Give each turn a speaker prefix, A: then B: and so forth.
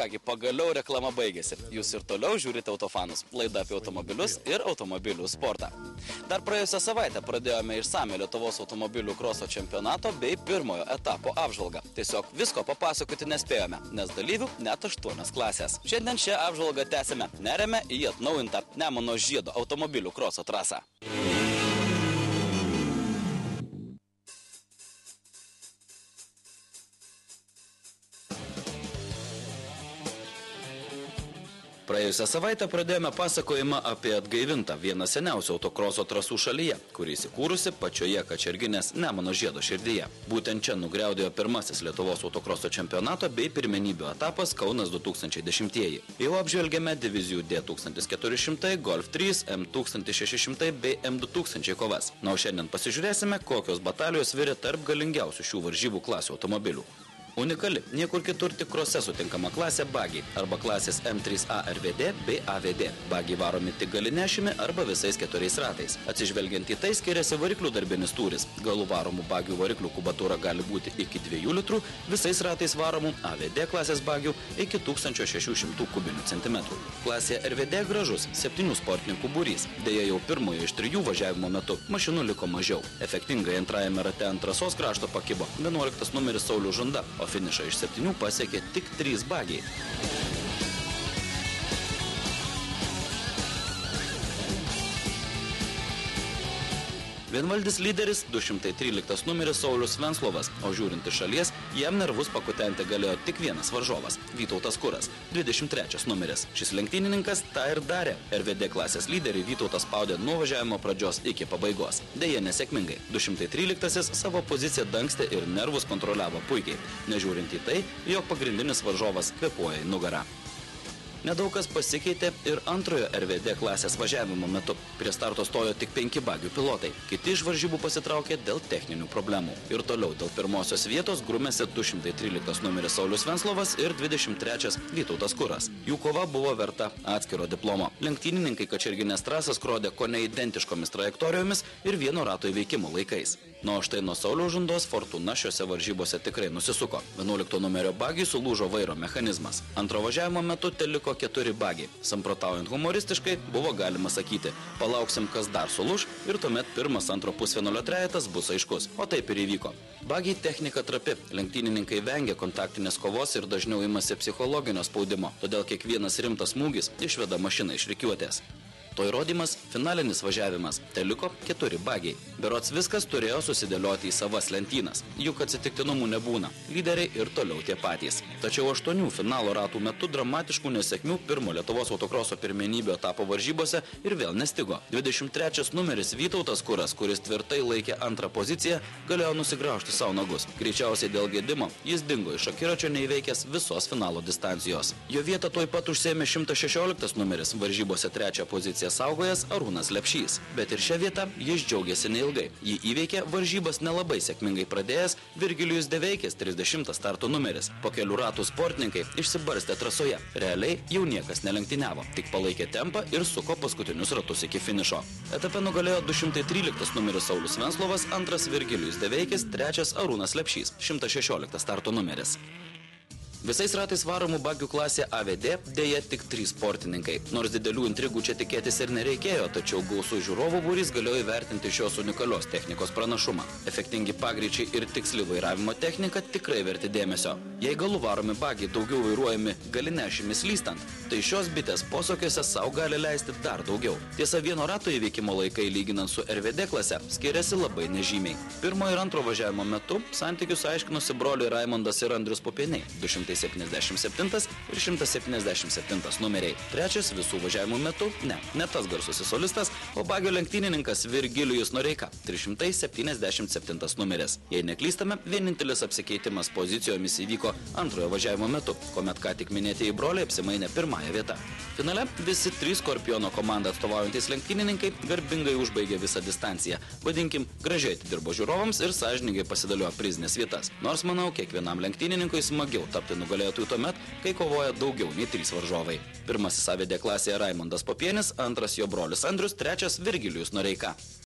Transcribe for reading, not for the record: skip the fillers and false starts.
A: Kągi, pagaliau reklama baigėsi. Jūs ir toliau žiūrite Autofanus. Laida apie automobilius ir automobilių sportą. Dar praėjusią savaitę pradėjome išsamią Lietuvos automobilių kroso čempionato bei pirmojo etapo apžvalgą. Tiesiog visko papasakoti nespėjome, nes dalyvių net 8 klasės. Šiandien šią apžvalgą tęsime. Neriame į atnaujintą Nemuno žiedo automobilių kroso trasą. Praėjusią savaitę pradėjome pasakojimą apie atgaivintą vieną seniausių autokroso trasų šalyje, kuri įsikūrusi pačioje Kačerginės Nemuno žiedo širdyje. Būtent čia nugriaudėjo pirmasis Lietuvos autokroso čempionato bei pirmenybių etapas Kaunas 2010-ieji. Jau apžvelgėme divizijų D1400, Golf 3, M1600 bei M2000 kovas. Na, o šiandien pasižiūrėsime, kokios batalijos virė tarp galingiausių šių varžybų klasių automobilių. Unikali, niekur kitur tik krose sutinkama klasė bagiai arba klasės M3A RVD bei AVD. Bagiai varomi tik galinešimi arba visais 4 ratais. Atsižvelgiant į tai skiriasi variklių darbinis tūris. Galų varomų bagių variklių kubatūra gali būti iki 2 litrų, visais ratais varomų AVD klasės bagių iki 1600 kubinių centimetrų. Klasėje RVD gražus 7 sportininkų būrys. Deja, jau pirmojo iš 3 važiavimo metu mašinų liko mažiau. Efektingai antrajame rate ant trasos krašto pakibo 11 numeris Saulius Žunda, o finišą iš 7 pasiekė tik 3 bagiai. Vienvaldis lyderis 213 numeris Saulius Venslovas, o žiūrint iš šalies, jam nervus pakutenti galėjo tik vienas varžovas – Vytautas Kuras, 23 numeris. Šis lenktynininkas tą ir darė. RVD klasės lyderį Vytautas spaudė nuo važiavimo pradžios iki pabaigos. Deja, nesėkmingai. 213 savo poziciją dangstė ir nervus kontroliavo puikiai, nežiūrint į tai, jog pagrindinis varžovas kvėpuoja į nugarą. Nedaug kas pasikeitė ir antrojo RVD klasės važiavimo metu. Prie starto stojo tik 5 bagių pilotai. Kiti iš varžybų pasitraukė dėl techninių problemų. Ir toliau dėl pirmosios vietos grūmėsi 213 numeris Saulius Venslovas ir 23 Vytautas Kuras. Jų kova buvo verta atskiro diplomo. Lenktynininkai Kačerginės trasą skrodė kone identiškomis trajektorijomis ir vieno rato įveikimo laikais. Na, o štai nuo Sauliaus Žundos fortuna šiose varžybose tikrai nusisuko. 11 numerio bagiai sulūžo vairo mechanizmas. Antro važiavimo metu teliko 4 bagiai. Samprotaujant humoristiškai, buvo galima sakyti, palauksim, kas dar sulūž ir tuomet pirmas antro pusfinalio trejetas bus aiškus. O taip ir įvyko. Bagiai technika trapi. Lenktynininkai vengia kontaktinės kovos ir dažniau imasi psichologinio spaudimo. Todėl kiekvienas rimtas smūgis išveda mašiną iš rikiuotės. To įrodymas – finalinis važiavimas. Teliko 4 bagiai. Berods viskas turėjo susidėlioti į savas lentynas. Juk atsitiktinumų nebūna. Lyderiai ir toliau tie patys. Tačiau 8 finalo ratų metu dramatiškų nesėkmių pirmo Lietuvos autokroso pirmenybių etapo varžybose ir vėl nestigo. 23 numeris Vytautas Kuras, kuris tvirtai laikė antrą poziciją, galėjo nusigraužti savo nagus. Greičiausiai dėl gedimo jis dingo iš akiračio neįveikęs visos finalo distancijos. Jo vietą tuoj pat užsėmė 116 numeris varžybose 3 poziciją saugojas Arūnas Lepšys. Bet ir šią vietą jis džiaugiasi neilgai. Jį įveikė varžybas nelabai sėkmingai pradėjęs Virgilijus Deveikis 30 starto numeris. Po kelių ratų sportininkai išsibarstė trasoje. Realiai jau niekas nelenktyniavo, tik palaikė tempą ir suko paskutinius ratus iki finišo. Etape nugalėjo 213 numeris Saulius Venslovas, antras Virgilijus Deveikis, trečias Arūnas Lepšys, 116 starto numeris. Visais ratais varomų bagių klasė AVD dėja tik 3 sportininkai. Nors didelių intrigų čia tikėtis ir nereikėjo, tačiau gausų žiūrovų būrys galėjo įvertinti šios unikalios technikos pranašumą. Efektingi pagreičiai ir tiksli vairavimo technika tikrai verti dėmesio. Jei galų varomi bagiai daugiau vairuojami galinešimi slystant, tai šios bitės posūkiuose sau gali leisti dar daugiau. Tiesa, vieno rato įveikimo laikai lyginant su RVD klase skiriasi labai nežymiai. Pirmo ir antro važiavimo metu santykius aiškinosi broliai Raimondas ir Andrius Pupieniai, 277 ir 177 numeriai. Trečias visų važiavimų metu ne tas garsusis solistas, o bagio lenktynininkas Virgilijus Noreika, 377 numeris. Jei neklystame, vienintelis apsikeitimas pozicijomis įvyko antrojo važiavimo metu, kuomet ką tik minėtieji broliai apsimainė pirmąją vietą. Finale visi 3 Skorpiono komandą atstovaujantys lenktynininkai garbingai užbaigė visą distanciją. Vadinkim, gražiai atidirbo žiūrovams ir sąžiningai pasidaliojo prizinės vietas. Nors, manau, kiekvienam lenktynininkui smagiau tapti nugalėtojų tuomet, kai kovoja daugiau nei 3 varžovai. Pirmasis AVD klasėje Raimondas Popienis, antras jo brolis Andrius, trečias Virgilijus Noreika.